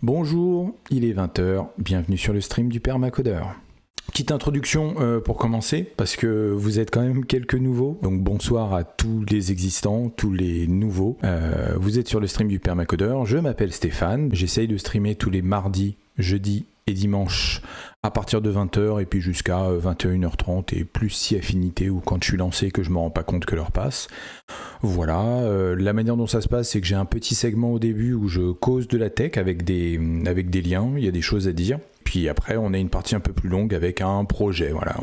Bonjour, il est 20h, bienvenue sur le stream du Permacodeur. Petite introduction pour commencer, parce que vous êtes quand même quelques nouveaux, donc bonsoir à tous les existants, tous les nouveaux. Vous êtes sur le stream du Permacodeur, je m'appelle Stéphane, j'essaye de streamer tous les mardis, jeudis et dimanches à partir de 20h et puis jusqu'à 21h30 et plus si affinité ou quand je suis lancé que je me rends pas compte que l'heure passe. Voilà, la manière dont ça se passe, c'est que j'ai un petit segment au début où je cause de la tech avec des liens, il y a des choses à dire. Puis après, on a une partie un peu plus longue avec un projet. Voilà,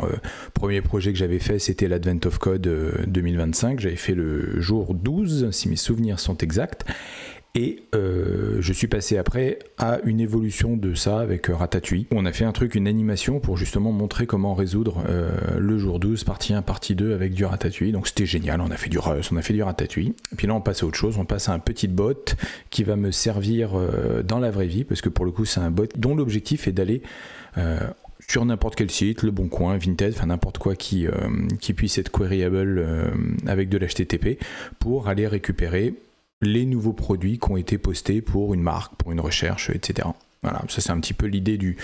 premier projet que j'avais fait, c'était l'Advent of Code 2025. J'avais fait le jour 12, si mes souvenirs sont exacts. Et je suis passé après à une évolution de ça avec Ratatouille. On a fait un truc, une animation pour justement montrer comment résoudre le jour 12, partie 1, partie 2 avec du Ratatouille. Donc c'était génial, on a fait du Rust, on a fait du Ratatouille. Et puis là on passe à autre chose, on passe à un petit bot qui va me servir dans la vraie vie, parce que pour le coup c'est un bot dont l'objectif est d'aller sur n'importe quel site, Le Bon Coin, Vinted, enfin n'importe quoi qui puisse être queryable avec de l'HTTP pour aller récupérer les nouveaux produits qui ont été postés pour une marque, pour une recherche, etc. Voilà, ça c'est un petit peu l'idée du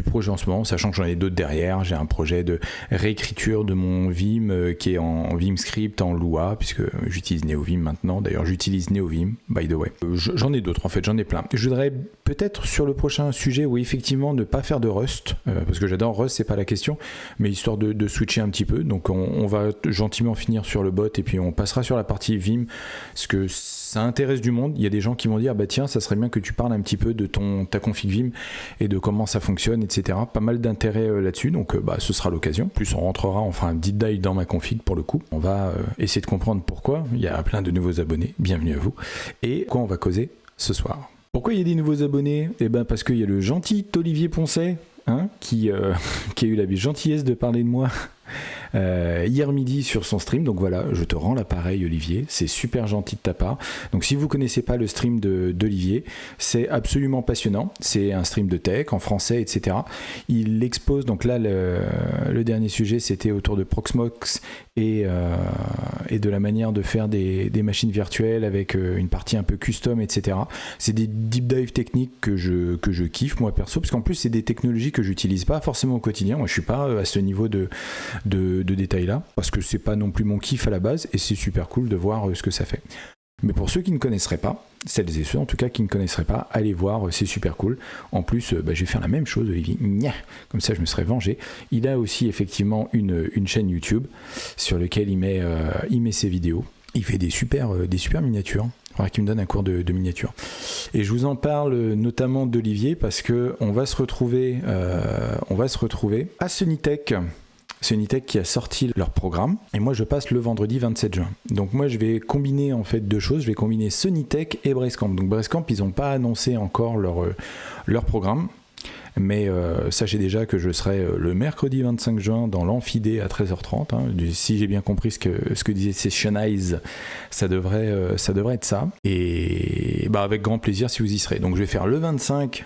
projet en ce moment, sachant que j'en ai d'autres derrière. J'ai un projet de réécriture de mon Vim qui est en Vim Script, en Lua, puisque j'utilise NeoVim maintenant. D'ailleurs, j'utilise NeoVim, by the way. J'en ai d'autres, en fait, j'en ai plein. Je voudrais peut-être sur le prochain sujet, oui, effectivement, ne pas faire de Rust, parce que j'adore Rust, c'est pas la question, mais histoire de switcher un petit peu. Donc on va gentiment finir sur le bot et puis on passera sur la partie Vim, parce que ça intéresse du monde. Il y a des gens qui vont dire, bah tiens, ça serait bien que tu parles un petit peu de ta config Vim et de comment ça fonctionne, etc. Pas mal d'intérêt là-dessus, donc ce sera l'occasion. Plus on rentrera, on fera un deep dive dans ma config pour le coup. On va essayer de comprendre pourquoi. Il y a plein de nouveaux abonnés, bienvenue à vous. Et quoi on va causer ce soir. Pourquoi il y a des nouveaux abonnés ? Eh ben parce qu'il y a le gentil Olivier Poncet, qui a eu la gentillesse de parler de moi hier midi sur son stream. Donc voilà, je te rends l'appareil Olivier, c'est super gentil de ta part. Donc si vous connaissez pas le stream d'Olivier, c'est absolument passionnant, c'est un stream de tech en français, etc. Il expose, donc là le dernier sujet c'était autour de Proxmox et de la manière de faire des machines virtuelles avec une partie un peu custom, etc. C'est des deep dive techniques que je kiffe moi perso, parce qu'en plus c'est des technologies que j'utilise pas forcément au quotidien. Moi je suis pas à ce niveau de détails là, parce que c'est pas non plus mon kiff à la base, et c'est super cool de voir ce que ça fait. Mais pour ceux qui ne connaisseraient pas, celles et ceux en tout cas qui ne connaisseraient pas, allez voir, c'est super cool. En plus, je vais faire la même chose, Olivier. Comme ça, je me serais vengé. Il a aussi effectivement une chaîne YouTube sur laquelle il met ses vidéos. Il fait des super miniatures. Il faudra qu'il me donne un cours de miniature. Et je vous en parle notamment d'Olivier parce que on va se retrouver à Sunnytech. Sunnytech qui a sorti leur programme, et moi je passe le vendredi 27 juin. Donc moi je vais combiner en fait deux choses, je vais combiner Sunnytech et Brestcamp. Donc Brestcamp, ils n'ont pas annoncé encore leur programme, mais sachez déjà que je serai le mercredi 25 juin dans l'Amphidé à 13h30. Si j'ai bien compris ce que disait Sessionize, ça devrait être ça. Et avec grand plaisir si vous y serez. Donc je vais faire le 25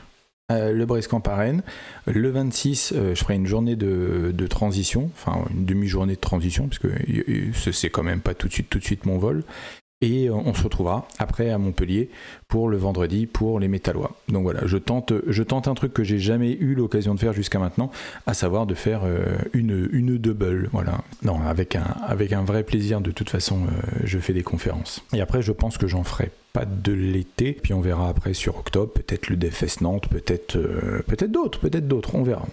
le Brestcamp à Rennes. Le 26, je ferai une journée de transition, enfin une demi-journée de transition, parce que c'est quand même pas tout de suite mon vol. Et on se retrouvera après à Montpellier pour le vendredi pour les Métallois. Donc voilà, je tente un truc que j'ai jamais eu l'occasion de faire jusqu'à maintenant, à savoir de faire une double. Voilà. Non, avec un vrai plaisir. De toute façon, je fais des conférences. Et après, je pense que j'en ferai pas de l'été. Puis on verra après sur octobre, peut-être le DevFest Nantes, peut-être d'autres, on verra.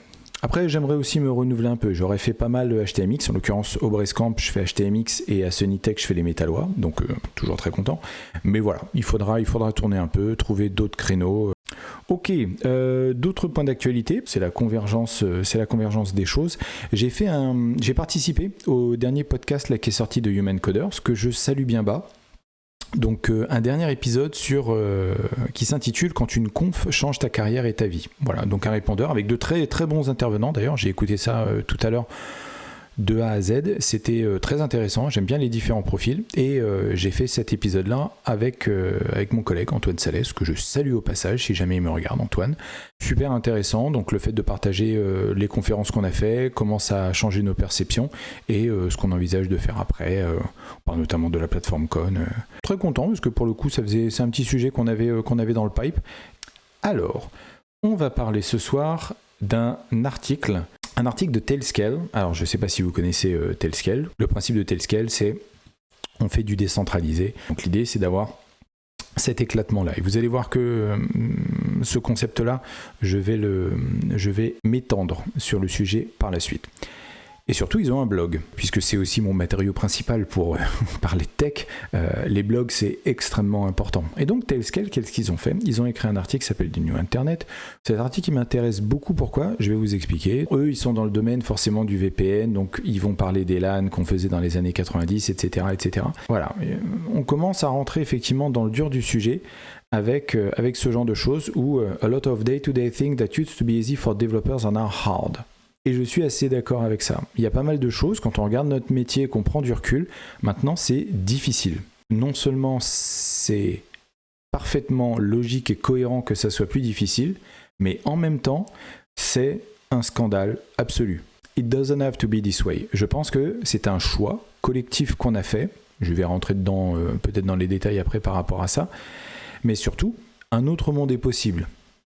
Après, j'aimerais aussi me renouveler un peu. J'aurais fait pas mal de HTMX. En l'occurrence, au Brestcamp, je fais HTMX et à Sunnytech, je fais les Métallois. Donc, toujours très content. Mais voilà, il faudra tourner un peu, trouver d'autres créneaux. Ok, d'autres points d'actualité, c'est la convergence des choses. J'ai participé au dernier podcast là, qui est sorti de Human Coders, que je salue bien bas. Donc un dernier épisode qui s'intitule « Quand une conf change ta carrière et ta vie ». Voilà, donc un répondeur avec de très très bons intervenants. D'ailleurs, j'ai écouté ça tout à l'heure de A à Z. C'était très intéressant. J'aime bien les différents profils. Et j'ai fait cet épisode-là avec mon collègue Antoine Salès, que je salue au passage, si jamais il me regarde, Antoine. Super intéressant. Donc le fait de partager les conférences qu'on a fait, comment ça a changé nos perceptions et ce qu'on envisage de faire après. On parle notamment de la plateforme Con. Très content parce que pour le coup, c'est un petit sujet qu'on avait dans le pipe. Alors, on va parler ce soir d'un article de Tailscale. Alors, je ne sais pas si vous connaissez Tailscale. Le principe de Tailscale, c'est on fait du décentralisé. Donc, l'idée, c'est d'avoir cet éclatement-là. Et vous allez voir que ce concept-là, je vais m'étendre sur le sujet par la suite. Et surtout, ils ont un blog, puisque c'est aussi mon matériau principal pour parler de tech. Les blogs, c'est extrêmement important. Et donc, Tailscale, qu'est-ce qu'ils ont fait ? Ils ont écrit un article qui s'appelle The New Internet. Cet article, il m'intéresse beaucoup. Pourquoi ? Je vais vous expliquer. Eux, ils sont dans le domaine forcément du VPN, donc ils vont parler des LAN qu'on faisait dans les années 90, etc., etc. Voilà. On commence à rentrer effectivement dans le dur du sujet avec ce genre de choses où a lot of day-to-day things that used to be easy for developers are now hard. Et je suis assez d'accord avec ça. Il y a pas mal de choses, quand on regarde notre métier, qu'on prend du recul, maintenant c'est difficile. Non seulement c'est parfaitement logique et cohérent que ça soit plus difficile, mais en même temps, c'est un scandale absolu. It doesn't have to be this way. Je pense que c'est un choix collectif qu'on a fait. Je vais rentrer dedans, peut-être dans les détails après par rapport à ça. Mais surtout, un autre monde est possible.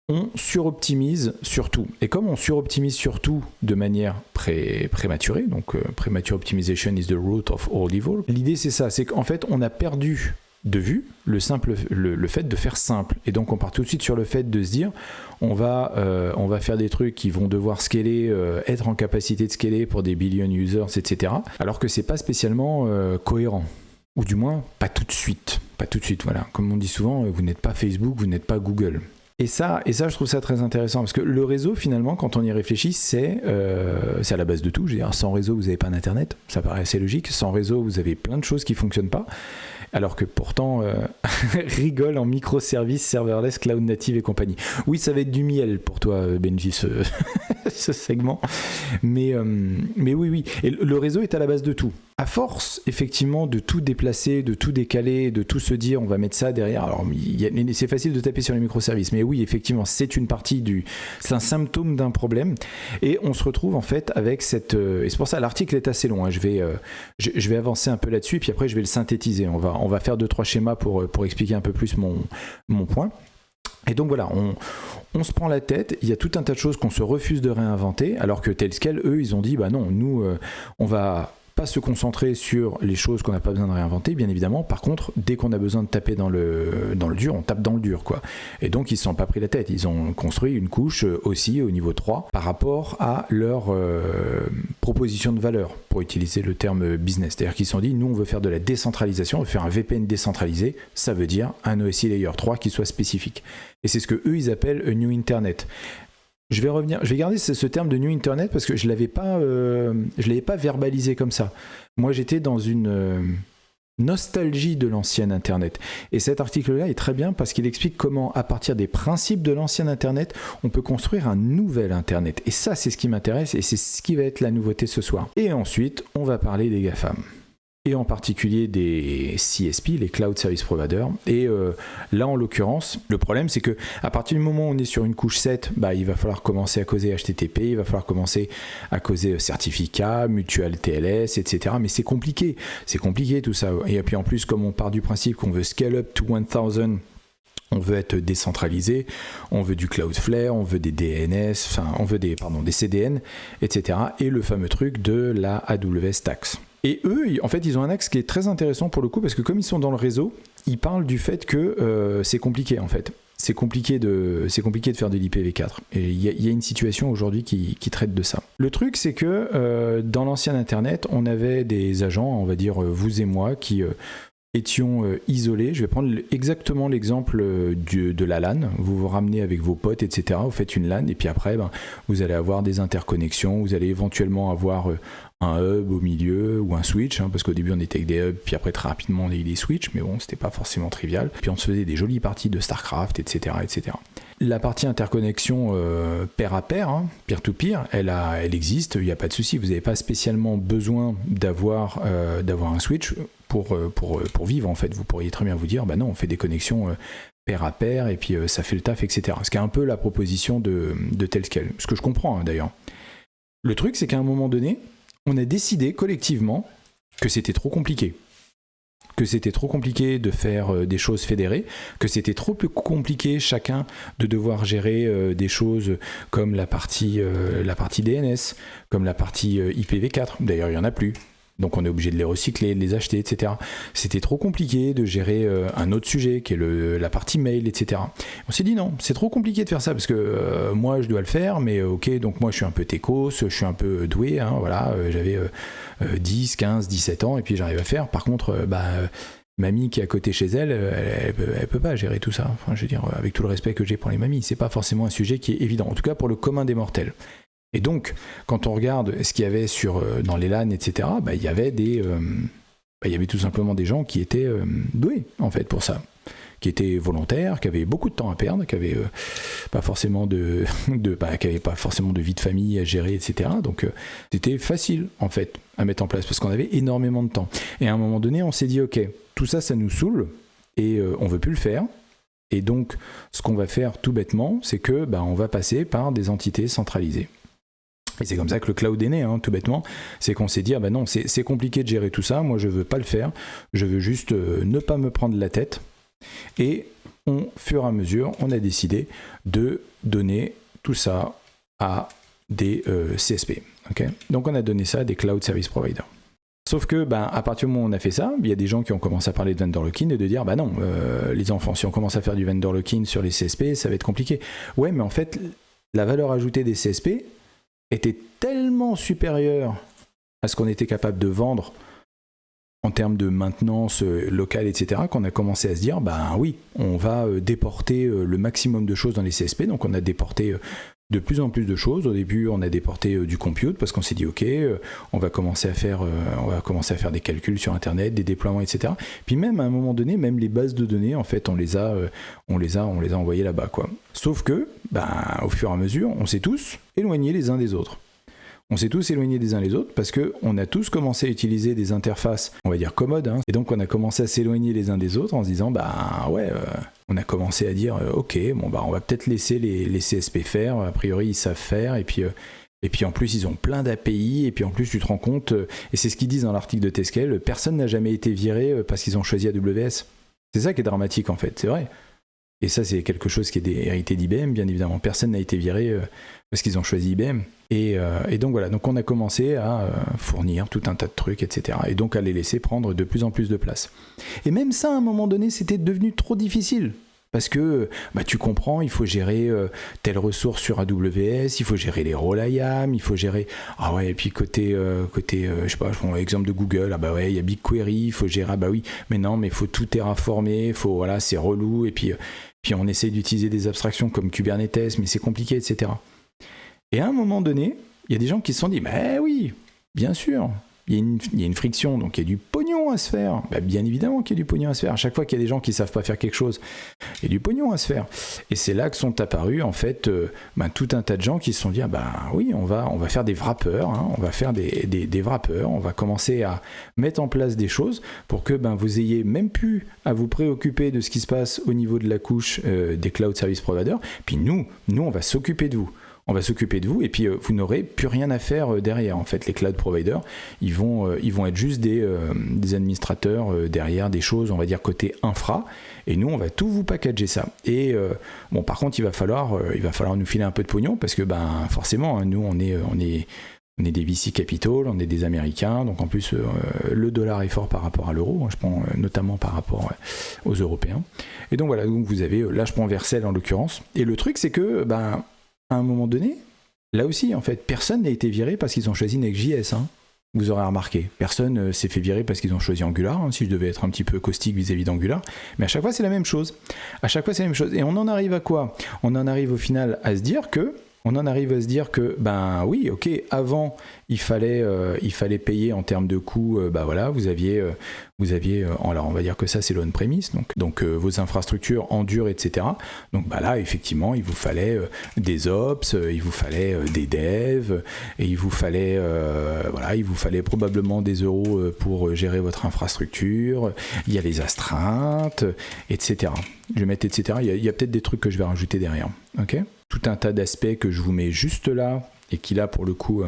On suroptimise surtout. Et comme on suroptimise surtout de manière prématurée, donc premature optimization is the root of all evil, l'idée c'est ça, c'est qu'en fait on a perdu de vue le fait de faire simple. Et donc on part tout de suite sur le fait de se dire on va faire des trucs qui vont devoir scaler, être en capacité de scaler pour des billion users, etc. Alors que c'est pas spécialement cohérent. Ou du moins pas tout de suite. Pas tout de suite, voilà. Comme on dit souvent, vous n'êtes pas Facebook, vous n'êtes pas Google. Et ça, je trouve ça très intéressant, parce que le réseau, finalement, quand on y réfléchit, c'est à la base de tout. Je veux dire, sans réseau, vous n'avez pas d'Internet, ça paraît assez logique. Sans réseau, vous avez plein de choses qui ne fonctionnent pas, alors que pourtant, rigole en microservices, serverless, cloud native et compagnie. Oui, ça va être du miel pour toi, Benji, ce segment. Mais oui. Et le réseau est à la base de tout. À force, effectivement, de tout déplacer, de tout décaler, de tout se dire, on va mettre ça derrière. Alors, c'est facile de taper sur les microservices, mais oui, effectivement, c'est un symptôme d'un problème. Et on se retrouve, en fait, avec cette... et c'est pour ça, l'article est assez long. Hein. Je vais avancer un peu là-dessus, puis après, je vais le synthétiser. On va faire 2-3 schémas pour expliquer un peu plus mon point. Et donc voilà, on se prend la tête, il y a tout un tas de choses qu'on se refuse de réinventer, alors que Tailscale, eux, ils ont dit, bah non, nous, on va pas se concentrer sur les choses qu'on n'a pas besoin de réinventer, bien évidemment. Par contre, dès qu'on a besoin de taper dans le dur, on tape dans le dur, quoi. Et donc, ils ne se sont pas pris la tête. Ils ont construit une couche aussi au niveau 3 par rapport à leur proposition de valeur, pour utiliser le terme business. C'est-à-dire qu'ils se sont dit, nous, on veut faire de la décentralisation, on veut faire un VPN décentralisé, ça veut dire un OSI Layer 3 qui soit spécifique. Et c'est ce que eux, ils appellent a New Internet. Je vais garder ce terme de New Internet parce que je l'avais pas verbalisé comme ça. Moi, j'étais dans une nostalgie de l'ancien Internet. Et cet article-là est très bien parce qu'il explique comment, à partir des principes de l'ancien Internet, on peut construire un nouvel Internet. Et ça, c'est ce qui m'intéresse et c'est ce qui va être la nouveauté ce soir. Et ensuite, on va parler des GAFAM. Et en particulier des CSP, les Cloud Service Providers. Et là, en l'occurrence, le problème, c'est que à partir du moment où on est sur une couche 7, il va falloir commencer à causer HTTP, il va falloir commencer à causer certificat, mutual TLS, etc. Mais c'est compliqué tout ça. Et puis en plus, comme on part du principe qu'on veut scale up to 1000, on veut être décentralisé, on veut du Cloudflare, on veut des DNS, on veut des CDN, etc. Et le fameux truc de la AWS Tax. Et eux, en fait, ils ont un axe qui est très intéressant pour le coup, parce que comme ils sont dans le réseau, ils parlent du fait que c'est compliqué en fait. C'est compliqué de faire de l'IPv4. Et il y a une situation aujourd'hui qui traite de ça. Le truc, c'est que dans l'ancien Internet, on avait des agents, on va dire vous et moi, qui étions isolés. Je vais prendre exactement l'exemple de la LAN. Vous vous ramenez avec vos potes, etc. Vous faites une LAN et puis après, vous allez avoir des interconnexions. Vous allez éventuellement avoir un hub au milieu ou un switch, parce qu'au début on était avec des hubs, puis après très rapidement on a eu des switches, mais bon, c'était pas forcément trivial. Puis on se faisait des jolies parties de StarCraft, etc. etc. La partie interconnexion pair à pair, peer-to-peer, elle existe, il n'y a pas de souci. Vous n'avez pas spécialement besoin d'avoir un switch pour vivre en fait. Vous pourriez très bien vous dire, non, on fait des connexions pair à pair et puis ça fait le taf, etc. Ce qui est un peu la proposition de Tailscale, ce que je comprends d'ailleurs. Le truc, c'est qu'à un moment donné, on a décidé collectivement que c'était trop compliqué. que c'était trop compliqué de faire des choses fédérées, que c'était trop compliqué chacun de devoir gérer des choses comme la partie DNS, comme la partie IPv4. D'ailleurs, il n'y en a plus. Donc on est obligé de les recycler, de les acheter, etc. C'était trop compliqué de gérer un autre sujet qui est la partie mail, etc. On s'est dit non, c'est trop compliqué de faire ça parce que moi je dois le faire, mais ok, donc moi je suis un peu techos, je suis un peu doué, hein, voilà, j'avais 10, 15, 17 ans et puis j'arrive à faire. Par contre, mamie qui est à côté chez elle, elle peut pas gérer tout ça. Enfin, je veux dire, avec tout le respect que j'ai pour les mamies, c'est pas forcément un sujet qui est évident, en tout cas pour le commun des mortels. Et donc, quand on regarde ce qu'il y avait dans les LAN, etc., il y avait il y avait tout simplement des gens qui étaient doués, en fait, pour ça, qui étaient volontaires, qui avaient beaucoup de temps à perdre, qui n'avaient pas forcément qui avaient pas forcément de vie de famille à gérer, etc. Donc, c'était facile, en fait, à mettre en place, parce qu'on avait énormément de temps. Et à un moment donné, on s'est dit, ok, tout ça, ça nous saoule, et on veut plus le faire. Et donc, ce qu'on va faire tout bêtement, c'est que on va passer par des entités centralisées. Et c'est comme ça que le cloud est né, hein, tout bêtement. C'est qu'on s'est dit, non, c'est compliqué de gérer tout ça, moi je veux pas le faire, je veux juste ne pas me prendre la tête. Et au fur et à mesure, on a décidé de donner tout ça à des CSP. Okay, donc on a donné ça à des cloud service providers. Sauf que, à partir du moment où on a fait ça, il y a des gens qui ont commencé à parler de vendor lock-in et de dire, non, les enfants, si on commence à faire du vendor lock-in sur les CSP, ça va être compliqué. Ouais, mais en fait, la valeur ajoutée des CSP était tellement supérieur à ce qu'on était capable de vendre en termes de maintenance locale, etc., qu'on a commencé à se dire, oui, on va déporter le maximum de choses dans les CSP. Donc on a déporté de plus en plus de choses. Au début, on a déporté du compute parce qu'on s'est dit, ok, on va commencer à faire des calculs sur Internet, des déploiements, etc. Puis même à un moment donné, même les bases de données, en fait, on les a envoyées là-bas, quoi. Sauf que, au fur et à mesure, on s'est tous éloignés les uns des autres. On s'est tous éloignés des uns les autres parce qu'on a tous commencé à utiliser des interfaces, on va dire commodes, hein. Et donc on a commencé à s'éloigner les uns des autres en se disant, on a commencé à dire, ok, on va peut-être laisser les CSP faire, a priori ils savent faire, et puis en plus ils ont plein d'API, et puis en plus tu te rends compte, et c'est ce qu'ils disent dans l'article de Teskel, personne n'a jamais été viré parce qu'ils ont choisi AWS. C'est ça qui est dramatique en fait, c'est vrai. Et ça, c'est quelque chose qui est hérité d'IBM, bien évidemment. Personne n'a été viré parce qu'ils ont choisi IBM. Et donc voilà, donc on a commencé à fournir tout un tas de trucs, etc. Et donc à les laisser prendre de plus en plus de place. Et même ça, à un moment donné, c'était devenu trop difficile. Parce que tu comprends, il faut gérer telle ressource sur AWS, il faut gérer les rôles IAM, il faut gérer... Ah ouais, et puis côté je sais pas, je prends l'exemple de Google, il y a BigQuery, il faut gérer, oui, mais non, mais il faut tout terraformer, c'est relou, et puis on essaie d'utiliser des abstractions comme Kubernetes, mais c'est compliqué, etc. Et à un moment donné, il y a des gens qui se sont dit, oui, bien sûr, il y a une friction, donc il y a du pognon à se faire. Bien évidemment qu'il y a du pognon à se faire. À chaque fois qu'il y a des gens qui ne savent pas faire quelque chose, il y a du pognon à se faire. Et c'est là que sont apparus, en fait, tout un tas de gens qui se sont dit, oui, on va faire des wrappers, hein, on va faire des wrappers, on va commencer à mettre en place des choses pour que vous ayez même plus à vous préoccuper de ce qui se passe au niveau de la couche des cloud service providers. Puis nous, on va s'occuper de vous. On va s'occuper de vous et puis vous n'aurez plus rien à faire derrière. En fait, les cloud providers, ils vont être juste des administrateurs derrière des choses, on va dire côté infra. Et nous, on va tout vous packager ça. Et par contre, il va falloir nous filer un peu de pognon parce que forcément, hein, nous, on est des VC Capital, on est des Américains, donc en plus le dollar est fort par rapport à l'euro, hein, je prends notamment par rapport aux Européens. Et donc voilà, donc vous avez, là je prends Vercel en l'occurrence. Et le truc, c'est que à un moment donné, là aussi, en fait, personne n'a été viré parce qu'ils ont choisi Next.js. Hein. Vous aurez remarqué, personne s'est fait virer parce qu'ils ont choisi Angular, hein, si je devais être un petit peu caustique vis-à-vis d'Angular. Mais à chaque fois, c'est la même chose. Et on en arrive à quoi ? On en arrive au final à se dire que oui, ok, avant il fallait payer en termes de coûts, vous aviez alors on va dire que ça c'est l'on-premise, donc vos infrastructures en dur, etc. Donc là effectivement il vous fallait des ops, il vous fallait des devs, et il vous fallait probablement des euros pour gérer votre infrastructure, il y a les astreintes, etc. Je vais mettre etc. Il y a peut-être des trucs que je vais rajouter derrière, ok ? Tout un tas d'aspects que je vous mets juste là et qui là pour le coup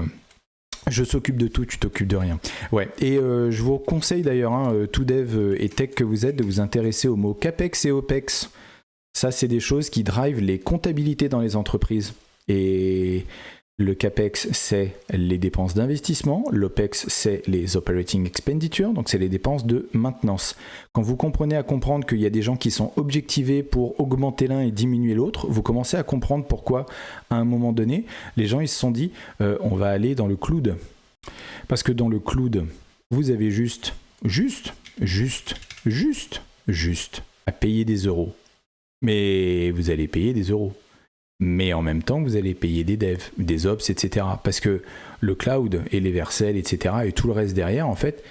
Je s'occupe de tout, tu t'occupes de rien. Ouais, et je vous conseille d'ailleurs, hein, tout dev et tech que vous êtes, de vous intéresser aux mots CAPEX et OPEX. Ça, c'est des choses qui drivent les comptabilités dans les entreprises. Et le CAPEX, c'est les dépenses d'investissement. L'OPEX, c'est les operating expenditures, donc c'est les dépenses de maintenance. Quand vous comprenez à comprendre qu'il y a des gens qui sont objectivés pour augmenter l'un et diminuer l'autre, vous commencez à comprendre pourquoi, à un moment donné, les gens ils se sont dit on va aller dans le cloud. Parce que dans le cloud, vous avez juste à payer des euros. Mais vous allez payer des euros. Mais en même temps, vous allez payer des devs, des ops, etc. Parce que le cloud et les Vercel, etc. et tout le reste derrière, en fait,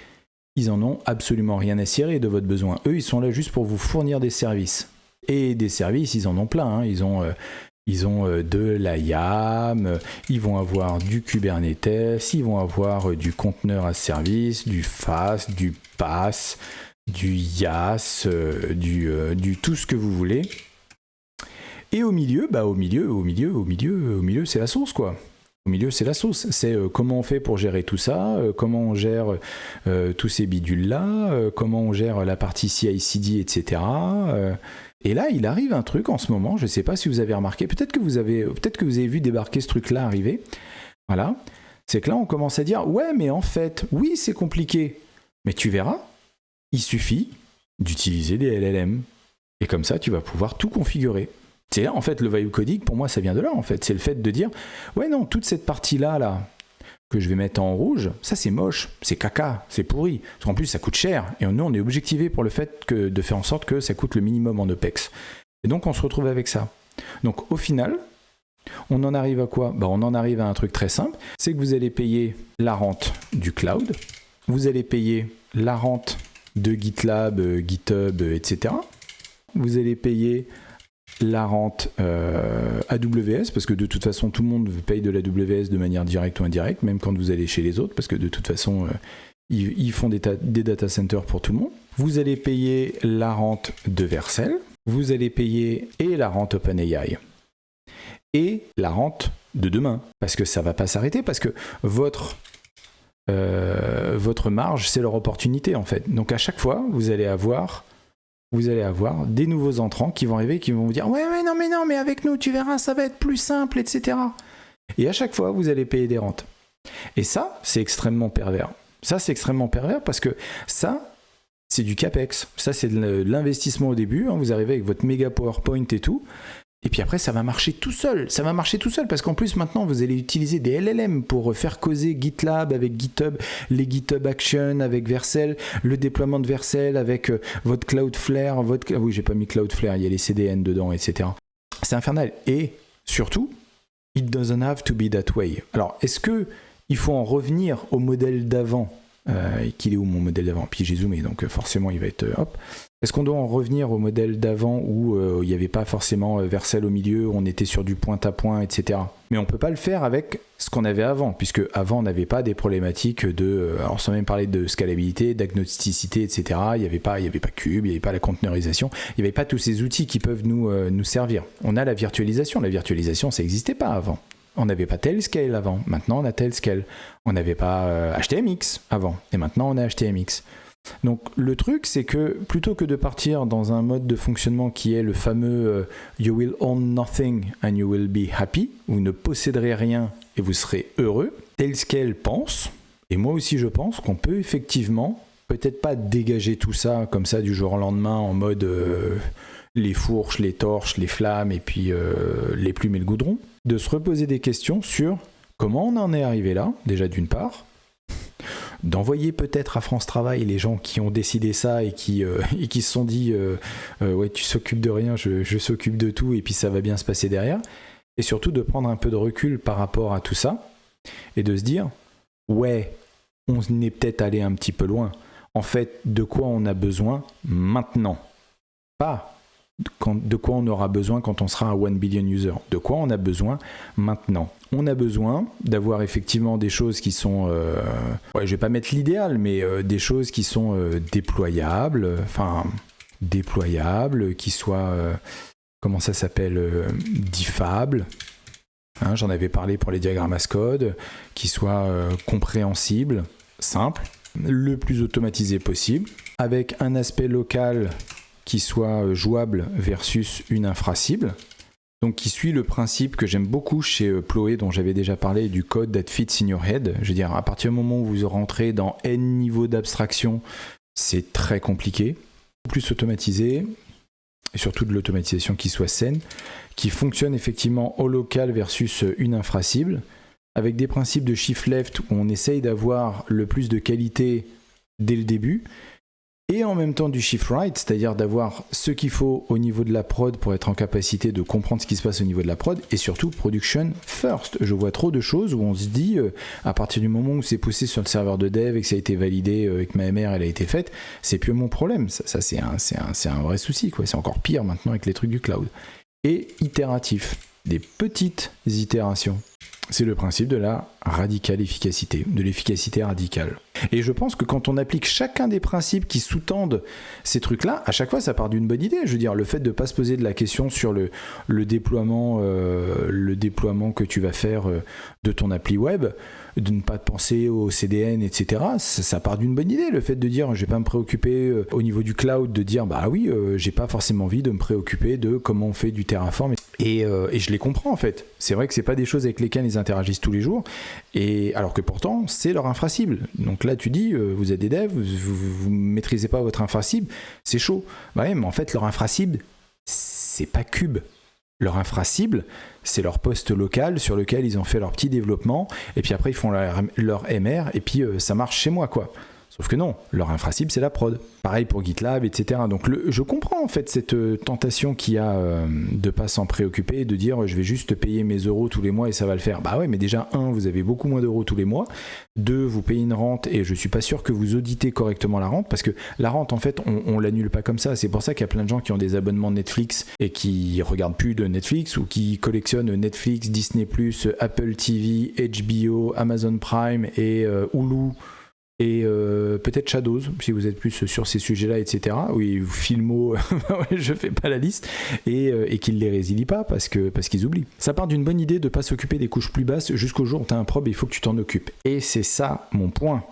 ils en ont absolument rien à cirer de votre besoin. Eux, ils sont là juste pour vous fournir des services. Et des services, ils en ont plein. Hein. Ils ont de la YAM, ils vont avoir du Kubernetes, ils vont avoir du conteneur à service, du FAS, du PaaS, du IaaS, du tout ce que vous voulez. Et au milieu, c'est la sauce, quoi. Au milieu, c'est la sauce. C'est comment on fait pour gérer tout ça, comment on gère tous ces bidules-là, comment on gère la partie CI/CD, etc. Et là, il arrive un truc en ce moment, je ne sais pas si vous avez remarqué, peut-être que vous avez vu débarquer ce truc-là arriver. Voilà. C'est que là, on commence à dire, ouais, mais en fait, oui, c'est compliqué. Mais tu verras, il suffit d'utiliser des LLM. Et comme ça, tu vas pouvoir tout configurer. C'est là, en fait, le vibe coding, pour moi, ça vient de là, en fait. C'est le fait de dire, ouais, non, toute cette partie-là, que je vais mettre en rouge, ça, c'est moche, c'est caca, c'est pourri. Parce qu'en plus, ça coûte cher. Et nous, on est objectivé pour le fait de faire en sorte que ça coûte le minimum en OPEX. Et donc, on se retrouve avec ça. Donc, au final, on en arrive à quoi ? On en arrive à un truc très simple. C'est que vous allez payer la rente du cloud. Vous allez payer la rente de GitLab, GitHub, etc. Vous allez payer la rente AWS, parce que de toute façon tout le monde paye de l'AWS de manière directe ou indirecte, même quand vous allez chez les autres, parce que de toute façon ils font des data centers pour tout le monde. Vous allez payer la rente de Vercel, vous allez payer et la rente OpenAI et la rente de demain, parce que ça va pas s'arrêter, parce que votre marge, c'est leur opportunité en fait. Donc à chaque fois, vous allez avoir des nouveaux entrants qui vont arriver, qui vont vous dire ouais non mais avec nous tu verras ça va être plus simple, etc. Et à chaque fois vous allez payer des rentes. Et ça c'est extrêmement pervers. Parce que ça c'est du capex. Ça c'est de l'investissement au début. Hein. Vous arrivez avec votre méga PowerPoint et tout. Et puis après, ça va marcher tout seul. Parce qu'en plus, maintenant, vous allez utiliser des LLM pour faire causer GitLab avec GitHub, les GitHub Actions avec Vercel, le déploiement de Vercel avec votre Cloudflare, oui, j'ai pas mis Cloudflare, il y a les CDN dedans, etc. C'est infernal. Et surtout, it doesn't have to be that way. Alors, est-ce qu'il faut en revenir au modèle d'avant ? Qu'il est où mon modèle d'avant ? Puis j'ai zoomé, donc forcément, il va être hop. Est-ce qu'on doit en revenir au modèle d'avant où il n'y avait pas forcément Vercel au milieu, où on était sur du point à point, etc. Mais on ne peut pas le faire avec ce qu'on avait avant, puisque avant on n'avait pas des problématiques alors sans même parler de scalabilité, d'agnosticité, etc. Il n'y avait pas Cube, il n'y avait pas la conteneurisation, il n'y avait pas tous ces outils qui peuvent nous servir. On a la virtualisation. La virtualisation, ça n'existait pas avant. On n'avait pas Tailscale avant, maintenant on a Tailscale. On n'avait pas HTMX avant, et maintenant on a HTMX. Donc le truc c'est que plutôt que de partir dans un mode de fonctionnement qui est le fameux you will own nothing and you will be happy, vous ne posséderez rien et vous serez heureux, Tailscale pense, et moi aussi je pense, qu'on peut effectivement peut-être pas dégager tout ça comme ça du jour au lendemain en mode les fourches, les torches, les flammes et puis les plumes et le goudron, de se reposer des questions sur comment on en est arrivé là, déjà d'une part, d'envoyer peut-être à France Travail les gens qui ont décidé ça et qui se sont dit ouais tu s'occupes de rien, je s'occupe de tout et puis ça va bien se passer derrière, et surtout de prendre un peu de recul par rapport à tout ça et de se dire ouais on est peut-être allé un petit peu loin, en fait de quoi on a besoin maintenant, pas de quoi on aura besoin quand on sera à 1 billion users, de quoi on a besoin maintenant. On a besoin d'avoir effectivement des choses qui sont, je vais pas mettre l'idéal, mais des choses qui sont déployables, qui soient, diffables, J'en avais parlé pour les diagrammes ASCODE, qui soient compréhensibles, simples, le plus automatisé possible, avec un aspect local qui soit jouable versus une infra-cible. Donc qui suit le principe que j'aime beaucoup chez Ploe, dont j'avais déjà parlé, du code that fits in your head. Je veux dire, à partir du moment où vous rentrez dans N niveau d'abstraction, c'est très compliqué. Plus automatisé, et surtout de l'automatisation qui soit saine, qui fonctionne effectivement au local versus une infra-cible, avec des principes de shift left où on essaye d'avoir le plus de qualité dès le début, et en même temps du shift right, c'est-à-dire d'avoir ce qu'il faut au niveau de la prod pour être en capacité de comprendre ce qui se passe au niveau de la prod, et surtout production first. Je vois trop de choses où on se dit, à partir du moment où c'est poussé sur le serveur de dev et que ça a été validé, et que ma MR elle a été faite, c'est plus mon problème. Ça c'est un vrai souci, quoi. C'est encore pire maintenant avec les trucs du cloud. Et itératif, des petites itérations. C'est le principe de la radicale efficacité, de l'efficacité radicale. Et je pense que quand on applique chacun des principes qui sous-tendent ces trucs-là, à chaque fois ça part d'une bonne idée. Je veux dire, le fait de ne pas se poser de la question sur le déploiement que tu vas faire de ton appli web, de ne pas penser au CDN, etc., ça part d'une bonne idée. Le fait de dire, je ne vais pas me préoccuper au niveau du cloud, de dire, bah oui, j'ai pas forcément envie de me préoccuper de comment on fait du Terraform. Et je les comprends en fait. C'est vrai que c'est pas des choses avec lesquelles ils interagissent tous les jours, et alors que pourtant c'est leur infra-cible. Donc là tu dis, vous êtes des devs, vous maîtrisez pas votre infra-cible, c'est chaud. Bah ouais, mais en fait leur infra-cible, c'est pas Cube. Leur infra-cible, c'est leur poste local sur lequel ils ont fait leur petit développement, et puis après ils font leur MR, et puis ça marche chez moi, quoi. Sauf que non, leur infra-cible, c'est la prod. Pareil pour GitLab, etc. Donc je comprends en fait cette tentation qu'il y a de pas s'en préoccuper, de dire je vais juste payer mes euros tous les mois et ça va le faire. Bah ouais, mais déjà, 1, vous avez beaucoup moins d'euros tous les mois. 2, vous payez une rente et je suis pas sûr que vous auditez correctement la rente, parce que la rente, en fait, on l'annule pas comme ça. C'est pour ça qu'il y a plein de gens qui ont des abonnements Netflix et qui regardent plus de Netflix, ou qui collectionnent Netflix, Disney+, Apple TV, HBO, Amazon Prime et Hulu, et peut-être Shadows, si vous êtes plus sur ces sujets-là, etc. Oui, Filmo, je fais pas la liste, et qu'ils les résilient pas parce qu'ils oublient. Ça part d'une bonne idée de pas s'occuper des couches plus basses jusqu'au jour où tu as un prob et il faut que tu t'en occupes. Et c'est ça mon point.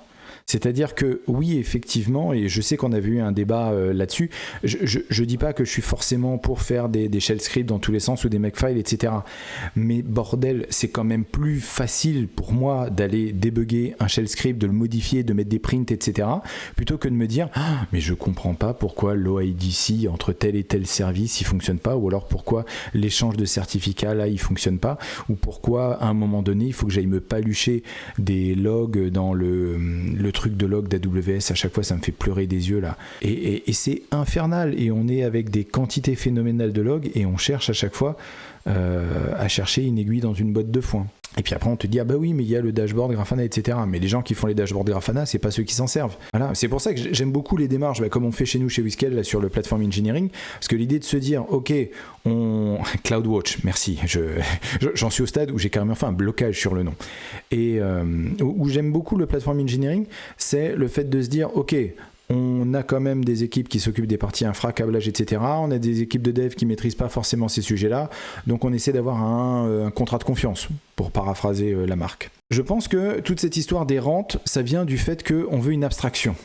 C'est-à-dire que oui, effectivement, et je sais qu'on avait eu un débat là-dessus, je dis pas que je suis forcément pour faire des shell scripts dans tous les sens ou des makefiles, etc. Mais bordel, c'est quand même plus facile pour moi d'aller débugger un shell script, de le modifier, de mettre des prints, etc. plutôt que de me dire mais je comprends pas pourquoi l'OIDC entre tel et tel service il fonctionne pas, ou alors pourquoi l'échange de certificats là il fonctionne pas, ou pourquoi à un moment donné il faut que j'aille me palucher des logs dans le truc de log d'AWS. À chaque fois ça me fait pleurer des yeux là, et c'est infernal, et on est avec des quantités phénoménales de logs et on cherche à chaque fois à chercher une aiguille dans une botte de foin. Et puis après on te dit ah bah oui mais il y a le dashboard Grafana, etc. Mais les gens qui font les dashboards Grafana, c'est pas ceux qui s'en servent. Voilà, c'est pour ça que j'aime beaucoup les démarches, comme on fait chez nous chez Whiskel là, sur le platform engineering, parce que l'idée de se dire ok, CloudWatch, merci, j'en suis au stade où j'ai carrément fait un blocage sur le nom, et où j'aime beaucoup le platform engineering, c'est le fait de se dire ok, on a quand même des équipes qui s'occupent des parties infra, câblage, etc. On a des équipes de dev qui ne maîtrisent pas forcément ces sujets-là. Donc on essaie d'avoir un contrat de confiance, pour paraphraser la marque. Je pense que toute cette histoire des rentes, ça vient du fait qu'on veut une abstraction.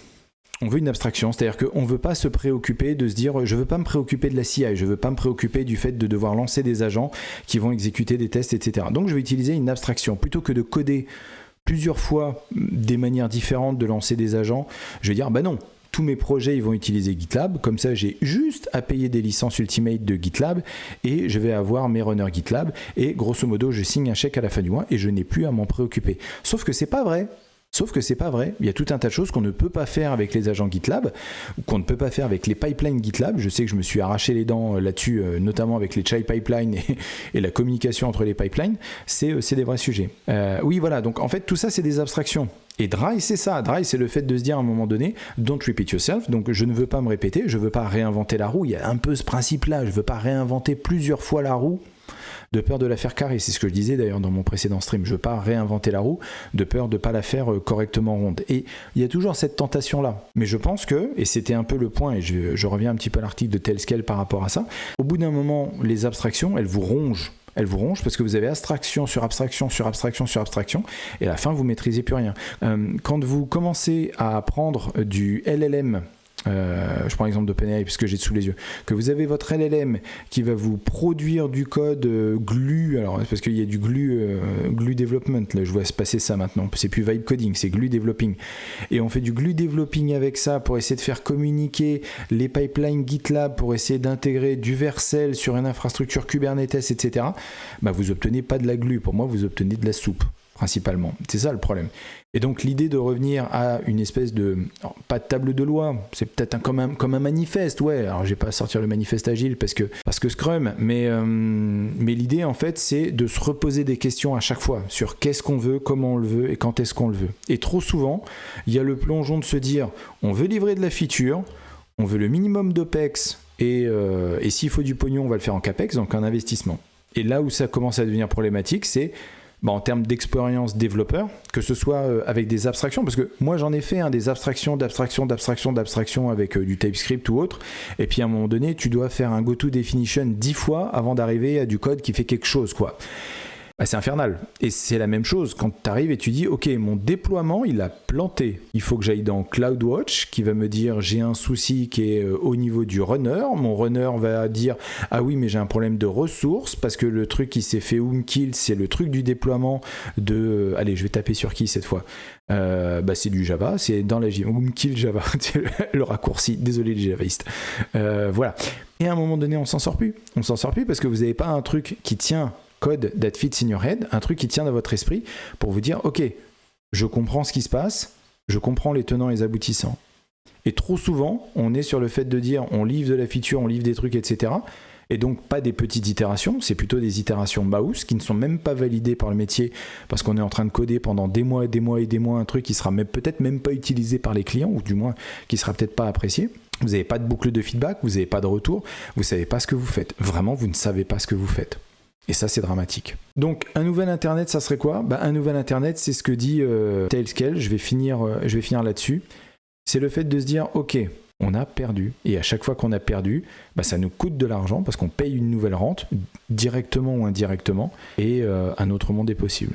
On veut une abstraction, c'est-à-dire qu'on ne veut pas se préoccuper de se dire je ne veux pas me préoccuper de la CI, je ne veux pas me préoccuper du fait de devoir lancer des agents qui vont exécuter des tests, etc. Donc je vais utiliser une abstraction. Plutôt que de coder plusieurs fois des manières différentes de lancer des agents, je vais dire bah non, tous mes projets ils vont utiliser GitLab, comme ça j'ai juste à payer des licences Ultimate de GitLab et je vais avoir mes runners GitLab, et grosso modo je signe un chèque à la fin du mois et je n'ai plus à m'en préoccuper. Sauf que c'est pas vrai. Il y a tout un tas de choses qu'on ne peut pas faire avec les agents GitLab, ou qu'on ne peut pas faire avec les pipelines GitLab. Je sais que je me suis arraché les dents là-dessus, notamment avec les chai pipelines et la communication entre les pipelines. C'est des vrais sujets. Oui, voilà. Donc en fait, tout ça, c'est des abstractions. Et Dry, c'est ça. Dry, c'est le fait de se dire à un moment donné, don't repeat yourself. Donc je ne veux pas me répéter, je ne veux pas réinventer la roue. Il y a un peu ce principe-là. Je ne veux pas réinventer plusieurs fois la roue, de peur de la faire carrer. C'est ce que je disais d'ailleurs dans mon précédent stream. Je ne veux pas réinventer la roue, de peur de ne pas la faire correctement ronde. Et il y a toujours cette tentation-là. Mais je pense que, et c'était un peu le point, et je reviens un petit peu à l'article de Tailscale par rapport à ça, au bout d'un moment, les abstractions, elles vous rongent. elle vous ronge parce que vous avez abstraction sur abstraction sur abstraction sur abstraction et à la fin vous maîtrisez plus rien. Quand vous commencez à apprendre du LLM, je prends l'exemple d'OpenAI puisque j'ai sous les yeux, que vous avez votre LLM qui va vous produire du code glue, alors parce qu'il y a du glue development, là je vois se passer ça maintenant, c'est plus vibe coding, c'est glue developing, et on fait du glue developing avec ça pour essayer de faire communiquer les pipelines GitLab pour essayer d'intégrer du Vercel sur une infrastructure Kubernetes, etc. Bah vous obtenez pas de la glue, pour moi vous obtenez de la soupe principalement, c'est ça le problème. Et donc l'idée de revenir à une espèce de, alors, pas de table de loi, c'est peut-être comme un manifeste, ouais, alors je vais pas sortir le manifeste agile parce que Scrum, mais l'idée en fait c'est de se reposer des questions à chaque fois sur qu'est-ce qu'on veut, comment on le veut et quand est-ce qu'on le veut. Et trop souvent, il y a le plongeon de se dire on veut livrer de la feature, on veut le minimum d'OPEX et s'il faut du pognon on va le faire en CAPEX, donc un investissement. Et là où ça commence à devenir problématique, c'est en termes d'expérience développeur, que ce soit avec des abstractions, parce que moi j'en ai fait des abstractions avec du TypeScript ou autre, et puis à un moment donné tu dois faire un go-to-definition 10 fois avant d'arriver à du code qui fait quelque chose, quoi. Bah, c'est infernal. Et c'est la même chose quand tu arrives et tu dis ok, mon déploiement il a planté, il faut que j'aille dans CloudWatch qui va me dire j'ai un souci qui est au niveau du runner, mon runner va dire ah oui mais j'ai un problème de ressources parce que le truc qui s'est fait kill c'est le truc du déploiement de allez je vais taper sur qui cette fois, c'est du Java, c'est dans la kill Java le raccourci, désolé les javaïstes, voilà. Et à un moment donné on s'en sort plus parce que vous n'avez pas un truc qui tient code that fits in your head, un truc qui tient dans votre esprit pour vous dire ok, je comprends ce qui se passe, je comprends les tenants et les aboutissants. Et trop souvent on est sur le fait de dire on livre de la feature, on livre des trucs, etc. Et donc pas des petites itérations, c'est plutôt des itérations Maus qui ne sont même pas validées par le métier parce qu'on est en train de coder pendant des mois et des mois et des mois un truc qui sera peut-être même pas utilisé par les clients ou du moins qui sera peut-être pas apprécié. Vous n'avez pas de boucle de feedback, vous n'avez pas de retour, vous savez pas ce que vous faites. Vraiment vous ne savez pas ce que vous faites. Et ça, c'est dramatique. Donc, un nouvel Internet, ça serait quoi ? Un nouvel Internet, c'est ce que dit Tailscale. Je vais finir là-dessus. C'est le fait de se dire, ok, on a perdu. Et à chaque fois qu'on a perdu, ça nous coûte de l'argent parce qu'on paye une nouvelle rente, directement ou indirectement, et un autre monde est possible.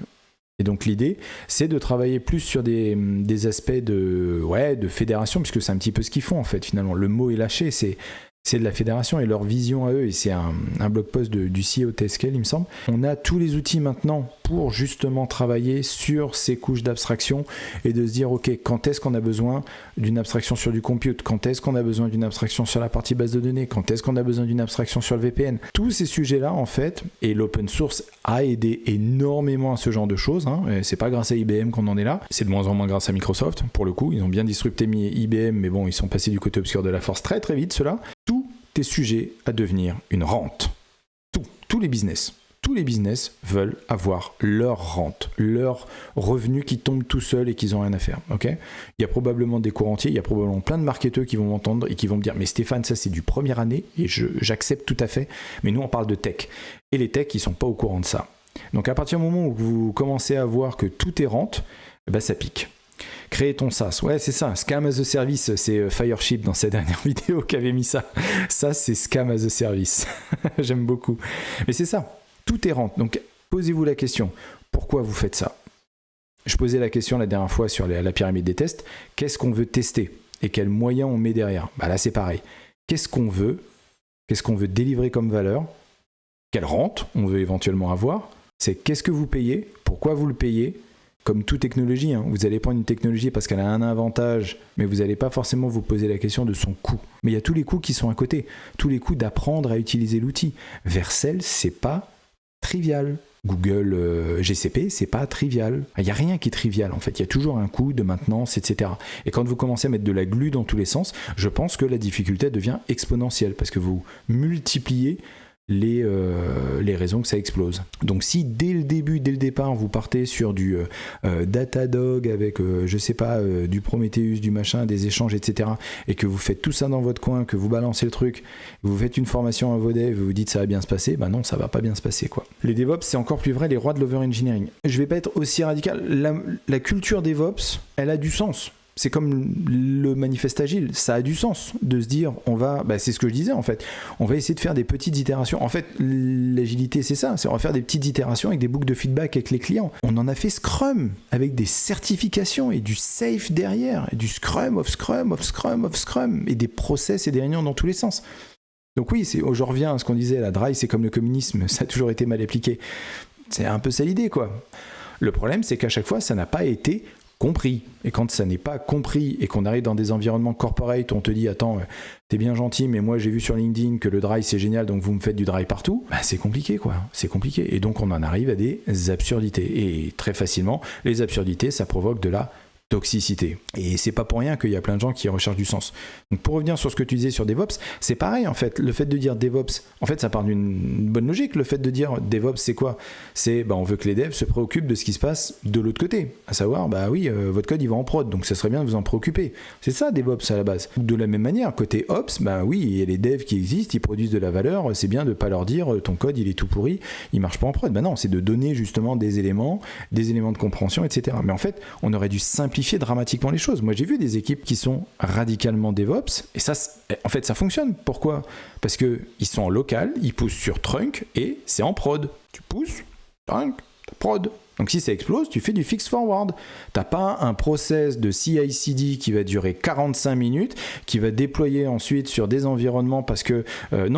Et donc l'idée, c'est de travailler plus sur des aspects de fédération, puisque c'est un petit peu ce qu'ils font en fait, finalement. Le mot est lâché, c'est de la fédération et leur vision à eux, et c'est un blog post du CEO Tailscale, il me semble. On a tous les outils maintenant pour justement travailler sur ces couches d'abstraction et de se dire ok, quand est-ce qu'on a besoin d'une abstraction sur du compute, quand est-ce qu'on a besoin d'une abstraction sur la partie base de données, quand est-ce qu'on a besoin d'une abstraction sur le VPN. Tous ces sujets-là en fait, et l'open source a aidé énormément à ce genre de choses, hein. C'est pas grâce à IBM qu'on en est là, c'est de moins en moins grâce à Microsoft, pour le coup, ils ont bien disrupté IBM, mais bon, ils sont passés du côté obscur de la force très très vite, ceux-là. Tout est sujet à devenir une rente. Tous les business veulent avoir leur rente, leur revenu qui tombe tout seul et qu'ils n'ont rien à faire. Okay, il y a probablement des courtiers, il y a probablement plein de marketeurs qui vont m'entendre et qui vont me dire « Mais Stéphane, ça c'est du première année et j'accepte tout à fait, mais nous on parle de tech. » Et les techs, ils ne sont pas au courant de ça. Donc à partir du moment où vous commencez à voir que tout est rente, ça pique. Créer ton SaaS, ouais c'est ça, Scam as a Service, c'est Fireship dans sa dernière vidéo qui avait mis ça. Ça c'est Scam as a Service, j'aime beaucoup. Mais c'est ça, tout est rente, donc posez-vous la question, pourquoi vous faites ça ? Je posais la question la dernière fois sur la pyramide des tests, qu'est-ce qu'on veut tester et quels moyens on met derrière ? Là c'est pareil, qu'est-ce qu'on veut délivrer comme valeur ? Quelle rente on veut éventuellement avoir ? C'est qu'est-ce que vous payez ? Pourquoi vous le payez ? Comme toute technologie, hein, vous allez prendre une technologie parce qu'elle a un avantage, mais vous n'allez pas forcément vous poser la question de son coût. Mais il y a tous les coûts qui sont à côté, tous les coûts d'apprendre à utiliser l'outil. Vercel, c'est pas trivial. Google GCP, c'est pas trivial. Il n'y a rien qui est trivial en fait, il y a toujours un coût de maintenance, etc. Et quand vous commencez à mettre de la glu dans tous les sens, je pense que la difficulté devient exponentielle parce que vous multipliez les raisons que ça explose. Donc si dès le départ, vous partez sur du Datadog avec, du Prometheus, du machin, des échanges, etc., et que vous faites tout ça dans votre coin, que vous balancez le truc, vous faites une formation à vos devs, vous vous dites ça va bien se passer, non, ça va pas bien se passer, quoi. Les DevOps, c'est encore plus vrai, les rois de l'over-engineering. Je vais pas être aussi radical, la culture DevOps, elle a du sens. C'est comme le manifeste agile, ça a du sens de se dire, c'est ce que je disais en fait, on va essayer de faire des petites itérations. En fait, l'agilité c'est ça, c'est on va faire des petites itérations avec des boucles de feedback avec les clients. On en a fait Scrum, avec des certifications et du safe derrière, et du Scrum of Scrum of Scrum of Scrum, et des process et des réunions dans tous les sens. Donc oui, je reviens à ce qu'on disait, la drive c'est comme le communisme, ça a toujours été mal appliqué. C'est un peu ça l'idée quoi. Le problème c'est qu'à chaque fois ça n'a pas été compris. Et quand ça n'est pas compris et qu'on arrive dans des environnements corporate où on te dit attends, t'es bien gentil mais moi j'ai vu sur LinkedIn que le drive c'est génial donc vous me faites du drive partout, c'est compliqué quoi, c'est compliqué. Et donc on en arrive à des absurdités. Et très facilement, les absurdités ça provoque de la toxicité. Et c'est pas pour rien qu'il y a plein de gens qui recherchent du sens. Donc pour revenir sur ce que tu disais sur DevOps, c'est pareil en fait. Le fait de dire DevOps, en fait ça part d'une bonne logique. Le fait de dire DevOps c'est quoi ? C'est on veut que les devs se préoccupent de ce qui se passe de l'autre côté. À savoir, votre code il va en prod, donc ça serait bien de vous en préoccuper. C'est ça DevOps à la base. De la même manière, côté Ops, il y a les devs qui existent, ils produisent de la valeur, c'est bien de pas leur dire ton code il est tout pourri, il marche pas en prod. Non, c'est de donner justement des éléments de compréhension, etc. Mais en fait, on aurait dû simplifier dramatiquement les choses. Moi, j'ai vu des équipes qui sont radicalement DevOps et ça, en fait, ça fonctionne. Pourquoi ? Parce qu'ils sont en local, ils poussent sur trunk et c'est en prod. Tu pousses, trunk, prod. Donc si ça explose, tu fais du fix forward. T'as pas un process de CI/CD qui va durer 45 minutes, qui va déployer ensuite sur des environnements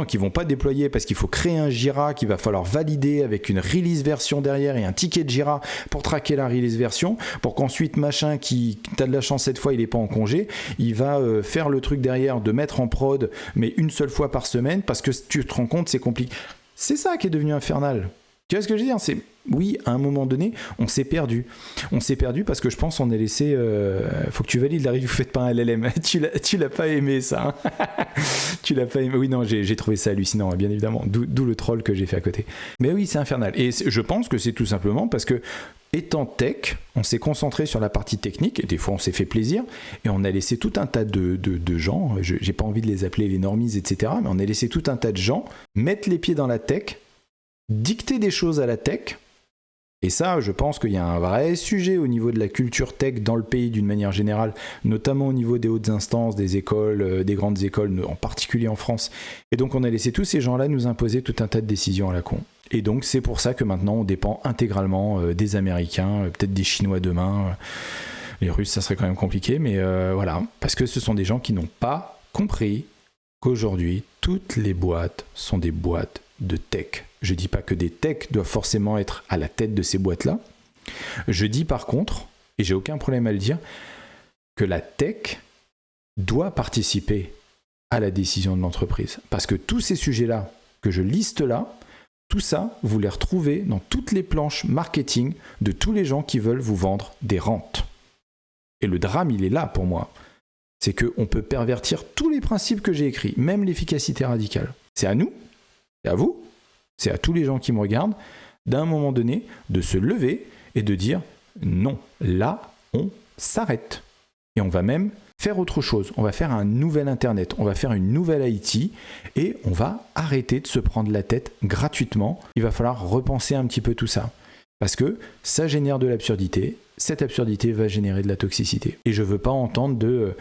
qui vont pas déployer parce qu'il faut créer un Jira qu'il va falloir valider avec une release version derrière et un ticket de Jira pour traquer la release version, pour qu'ensuite machin qui, t'as de la chance cette fois il est pas en congé, il va faire le truc derrière de mettre en prod mais une seule fois par semaine parce que tu te rends compte c'est compliqué. C'est ça qui est devenu infernal. Tu vois ce que je veux dire ? Oui, à un moment donné, on s'est perdu. On s'est perdu parce que je pense qu'on a laissé... faut que tu valides la review, vous faites pas un LLM. tu l'as pas aimé, ça. Hein. Tu l'as pas aimé. Oui, non, j'ai trouvé ça hallucinant, bien évidemment. D'où le troll que j'ai fait à côté. Mais oui, c'est infernal. Et je pense que c'est tout simplement parce que, étant tech, on s'est concentré sur la partie technique, et des fois on s'est fait plaisir, et on a laissé tout un tas de gens, j'ai pas envie de les appeler les normies, etc., mais on a laissé tout un tas de gens mettre les pieds dans la tech, dicter des choses à la tech. Et ça, je pense qu'il y a un vrai sujet au niveau de la culture tech dans le pays d'une manière générale, notamment au niveau des hautes instances, des écoles, des grandes écoles, en particulier en France. Et donc on a laissé tous ces gens-là nous imposer tout un tas de décisions à la con. Et donc c'est pour ça que maintenant on dépend intégralement des Américains, peut-être des Chinois demain. Les Russes, ça serait quand même compliqué, mais voilà. Parce que ce sont des gens qui n'ont pas compris qu'aujourd'hui, toutes les boîtes sont des boîtes de tech. Je dis pas que des techs doivent forcément être à la tête de ces boîtes-là. Je dis par contre, et j'ai aucun problème à le dire, que la tech doit participer à la décision de l'entreprise. Parce que tous ces sujets-là que je liste là, tout ça, vous les retrouvez dans toutes les planches marketing de tous les gens qui veulent vous vendre des rentes. Et le drame, il est là pour moi. C'est qu'on peut pervertir tous les principes que j'ai écrits, même l'efficacité radicale. C'est à nous, c'est à vous, c'est à tous les gens qui me regardent, d'un moment donné, de se lever et de dire non, là, on s'arrête. Et on va même faire autre chose. On va faire un nouvel Internet, on va faire une nouvelle IT et on va arrêter de se prendre la tête gratuitement. Il va falloir repenser un petit peu tout ça. Parce que ça génère de l'absurdité, cette absurdité va générer de la toxicité. Et je ne veux pas entendre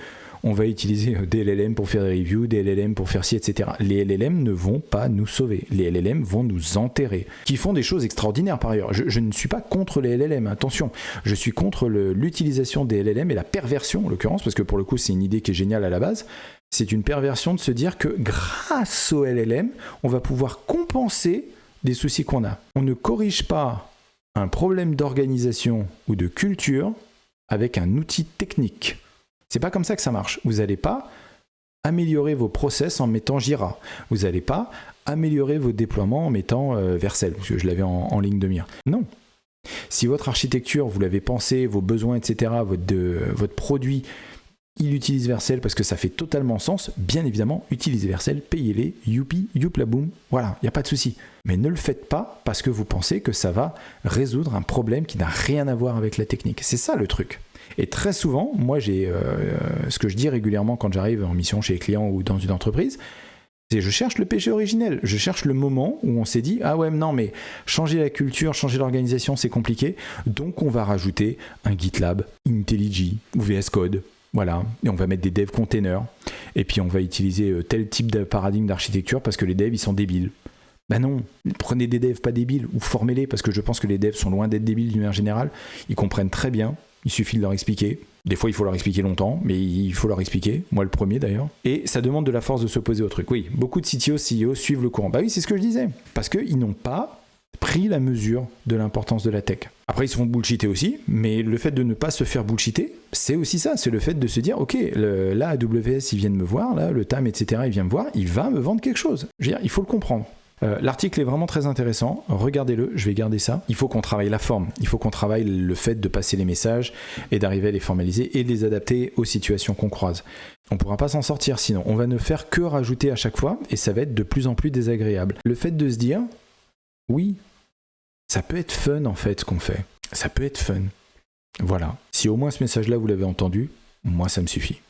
on va utiliser des LLM pour faire des reviews, des LLM pour faire ci, etc. Les LLM ne vont pas nous sauver. Les LLM vont nous enterrer. Qui font des choses extraordinaires par ailleurs. Je ne suis pas contre les LLM, attention. Je suis contre l'utilisation des LLM et la perversion en l'occurrence, parce que pour le coup c'est une idée qui est géniale à la base. C'est une perversion de se dire que grâce au LLM, on va pouvoir compenser des soucis qu'on a. On ne corrige pas un problème d'organisation ou de culture avec un outil technique. C'est pas comme ça que ça marche. Vous n'allez pas améliorer vos process en mettant Jira. Vous n'allez pas améliorer vos déploiements en mettant Vercel, parce que je l'avais en ligne de mire. Non. Si votre architecture, vous l'avez pensé, vos besoins, etc., votre produit, il utilise Vercel parce que ça fait totalement sens, bien évidemment, utilisez Vercel, payez-les, youpi, youplaboum, voilà, il n'y a pas de souci. Mais ne le faites pas parce que vous pensez que ça va résoudre un problème qui n'a rien à voir avec la technique. C'est ça le truc. Et très souvent, moi, ce que je dis régulièrement quand j'arrive en mission chez les clients ou dans une entreprise, c'est je cherche le péché originel. Je cherche le moment où on s'est dit « Ah ouais, non, mais changer la culture, changer l'organisation, c'est compliqué. Donc, on va rajouter un GitLab, IntelliJ ou VS Code. » Voilà, et on va mettre des devs containers, et puis on va utiliser tel type de paradigme d'architecture parce que les devs, ils sont débiles. Ben non, prenez des devs pas débiles, ou formez-les, parce que je pense que les devs sont loin d'être débiles d'une manière générale. Ils comprennent très bien, il suffit de leur expliquer. Des fois, il faut leur expliquer longtemps, mais il faut leur expliquer. Moi, le premier, d'ailleurs. Et ça demande de la force de s'opposer au truc. Oui, beaucoup de CTO, CEO suivent le courant. Bah oui, c'est ce que je disais. Parce qu'ils n'ont pas pris la mesure de l'importance de la tech. Après, ils se font bullshiter aussi, mais le fait de ne pas se faire bullshiter, c'est aussi ça. C'est le fait de se dire, ok, là, AWS, ils viennent me voir, là, le TAM, etc., il vient me voir, il va me vendre quelque chose. Je veux dire, il faut le comprendre. L'article est vraiment très intéressant, regardez-le, je vais garder ça. Il faut qu'on travaille la forme, il faut qu'on travaille le fait de passer les messages et d'arriver à les formaliser et de les adapter aux situations qu'on croise. On ne pourra pas s'en sortir sinon, on va ne faire que rajouter à chaque fois et ça va être de plus en plus désagréable. Le fait de se dire, oui, ça peut être fun en fait ce qu'on fait, ça peut être fun. Voilà, si au moins ce message-là vous l'avez entendu, moi ça me suffit.